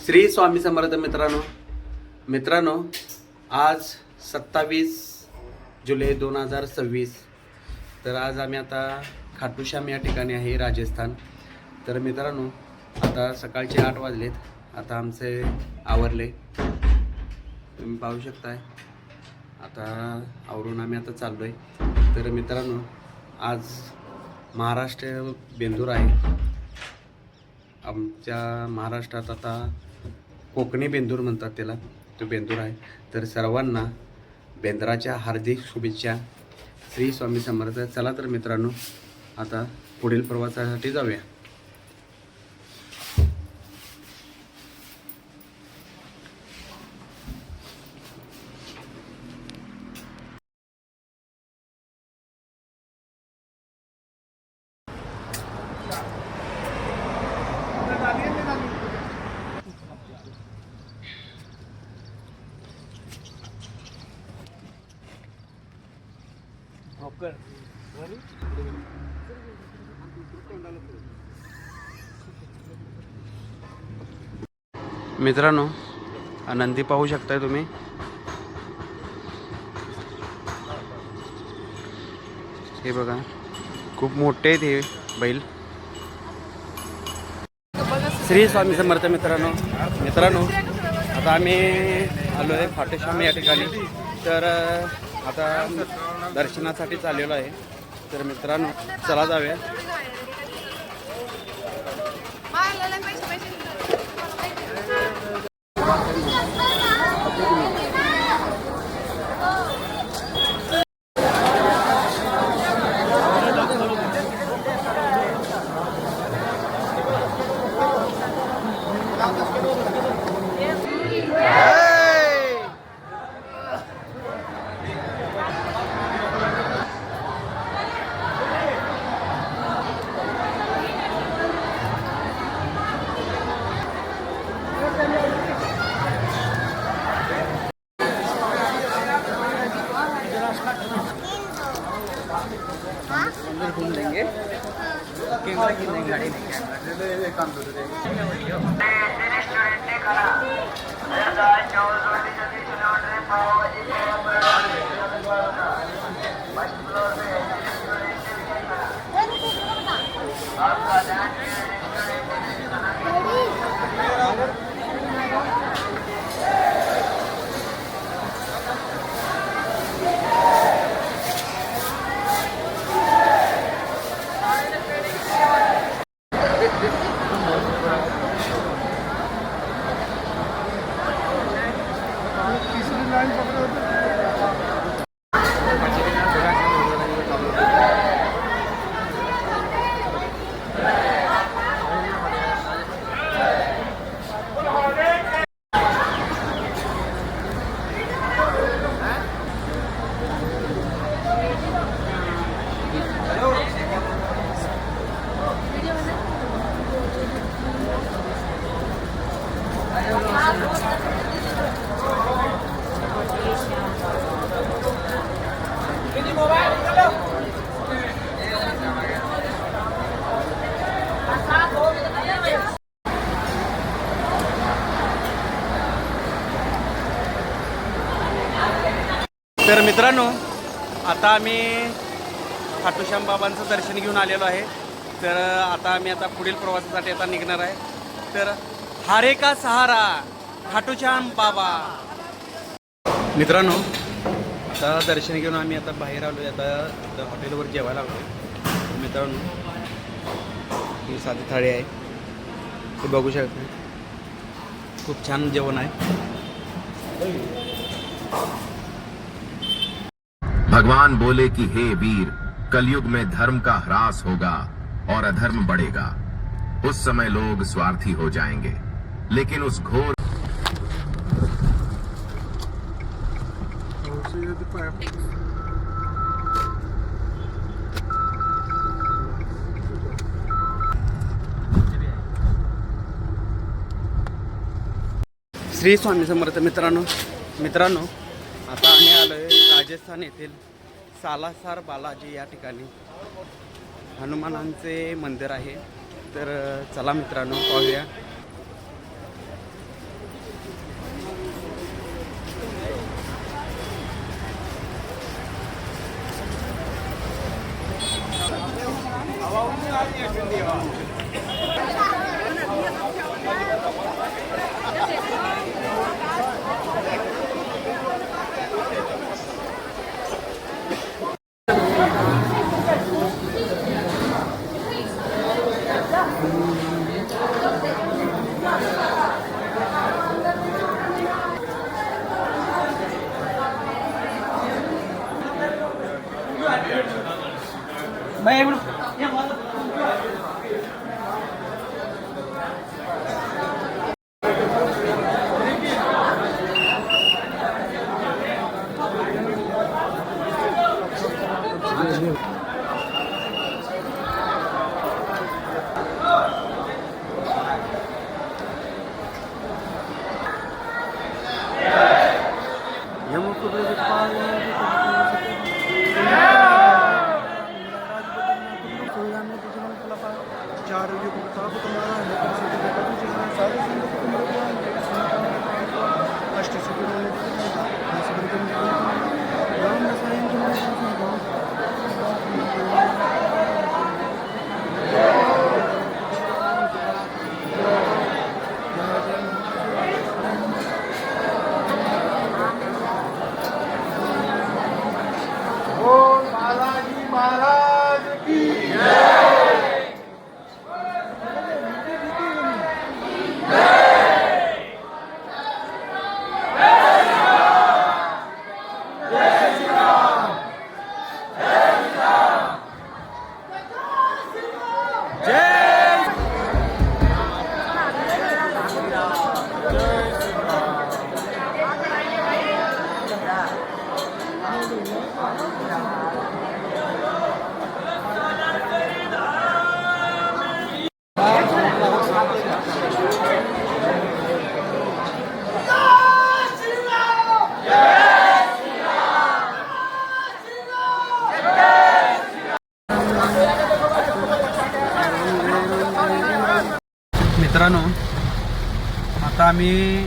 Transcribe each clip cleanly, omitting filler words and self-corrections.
श्री स्वामी समर्थ मित्रांनो आज 27 जुलै 2026. तर आज आम्ही आता खाटू श्याम या ठिकाणी आहे, राजस्थान. तर मित्रांनो आता सकाळचे 8 वाजलेत. आता आमचे आवरले, तुम्ही पाहू शकताय. आता आवरून आम्ही आता चाललो आहे. तर मित्रांनो आज महाराष्ट्र बेंदूर आहे. आमच्या महाराष्ट्रात आता कोकणी बेंदूर म्हणतात त्याला, तो बेंदूर आहे. तर सर्वांना बेंद्राच्या हार्दिक शुभेच्छा. श्री स्वामी समर्थ. चला तर मित्रांनो आता पुढील प्रवासासाठी जाऊया. मित्रांनो नंदी पाहू शकताय तुम्ही. हे बघा खूप मोठे आहेत हे बैल. श्री स्वामी समर्थ. मित्रांनो आता आम्ही आलो आहे खाटू श्याम या ठिकाणी. तर आता दर्शनासाठी चाललेलो आहे. तर मित्रांनो चला जाऊया. घूम लेंगे, कैमरा की नहीं गाड़ी नहीं तर मित्रांनो आता आम्ही खाटू श्याम बाबांचं दर्शन घेऊन आलेलो आहे. तर आता पुढील प्रवासासाठी आता निघणार आहे. तर हारे का सहारा खाटू श्याम बाबा. मित्रांनो आता दर्शन घेऊन आम्ही आता बाहेर आलो आहे. आता हॉटेलवर जेवायला आलो. मित्रांनो ही साधी थाळी आहे, ते बघू शकता. खूप छान जेवण आहे. भगवान बोले कि हे वीर, कलयुग में धर्म का ह्रास होगा और अधर्म बढ़ेगा. उस समय लोग स्वार्थी हो जाएंगे, लेकिन उस घोर श्री स्वामी समर्थ. मित्रांनो आता आम्ही आलो आहे राजस्थान येथील सालासर बालाजी या ठिकाणी. हनुमानांचे मंदिर आहे. तर चला मित्रांनो पाहूया. मित्रांनो, आता आम्ही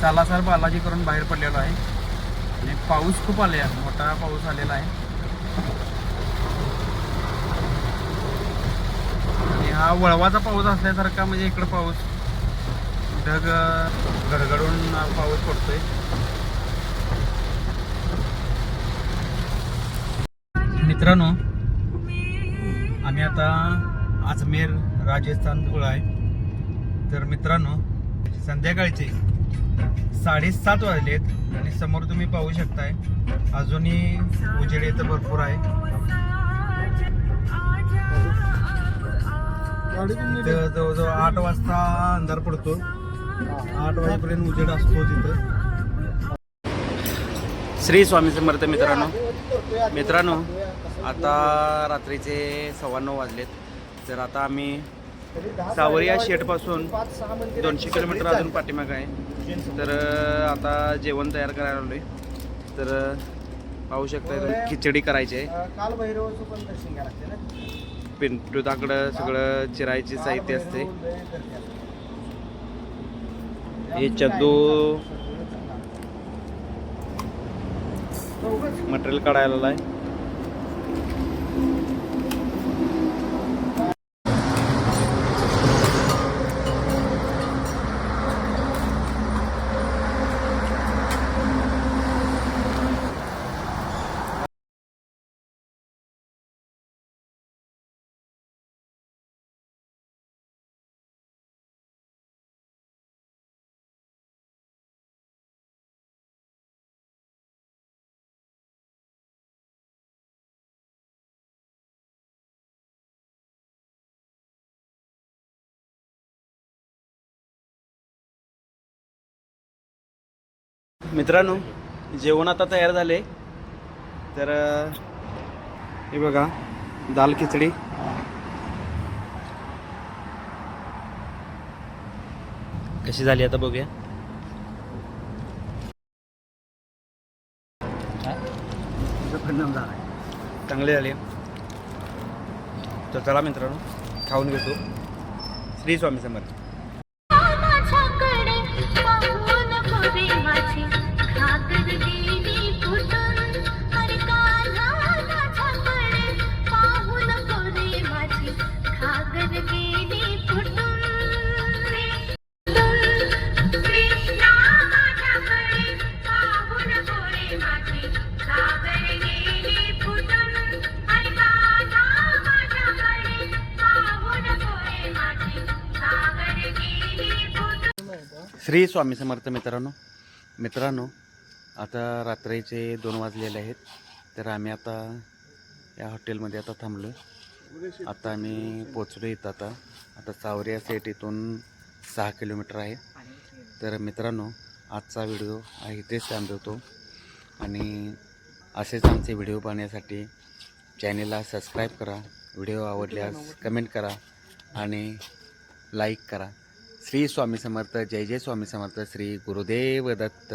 सालासर बालाजी करून बाहेर पडलेलो आहे आणि पाऊस खूप आले आहे, मोठा पाऊस आलेला आहे आणि हा वळवाचा पाऊस असल्यासारखा, म्हणजे इकडं पाऊस ढग गडगडून पाऊस पडतोय. मित्रांनो, आम्ही आता अजमेर राजस्थान जवळ आहे. तर मित्रांनो, संध्याकाळचे 7:30 वाजलेत आणि समोर तुम्ही पाहू शकताय अजूनही उजेड इथं भरपूर आहे. इथं जवळजवळ 8 वाजता अंधार पडतो, 8 वाजेपर्यंत उजेड असतो तिथं. श्री स्वामी समर्थ. मित्रांनो, आता रात्रीचे 9:15 वाजलेत. तर आता आम्ही सावरिया शेटपासून 200 किलोमीटर अजून पाठीमाग आहे. तर आता जेवण तयार करायला आलोय. तर पाहू शकता खिचडी करायची आहे. पिंटूदाकडं सगळं चिरायचे साहित्य असते. हे चद्दू मटेरियल काढायला आहे. मित्रांनो, जेवण आता तयार झाले. तर हे बघा, दाल खिचडी. कशी झाली आता बघूया. चांगली झाली. तर चला मित्रांनो, खाऊन घेतो. श्री स्वामी समर्थ. घागर गेली फुटून, हर कान्हा माझ्याकडे पाहून श्री स्वामी समर्थ मित्रांनो आता रात्रीचे 2 वाजलेले आहेत. तर आम्ही आता या हॉटेलमध्ये आता थांबलो. आता आम्ही पोचलो इथं. आता सावरिया सेट इथून 6 किलोमीटर आहे. तर मित्रांनो आजचा व्हिडिओ इथेच थांबवतो आणि असेच आमचे व्हिडिओ पाहण्यासाठी चॅनेलला सबस्क्राईब करा. व्हिडिओ आवडल्यास कमेंट करा आणि लाईक करा. श्री स्वामी समर्थ. जय जय स्वामी समर्थ. श्री गुरुदेव दत्त.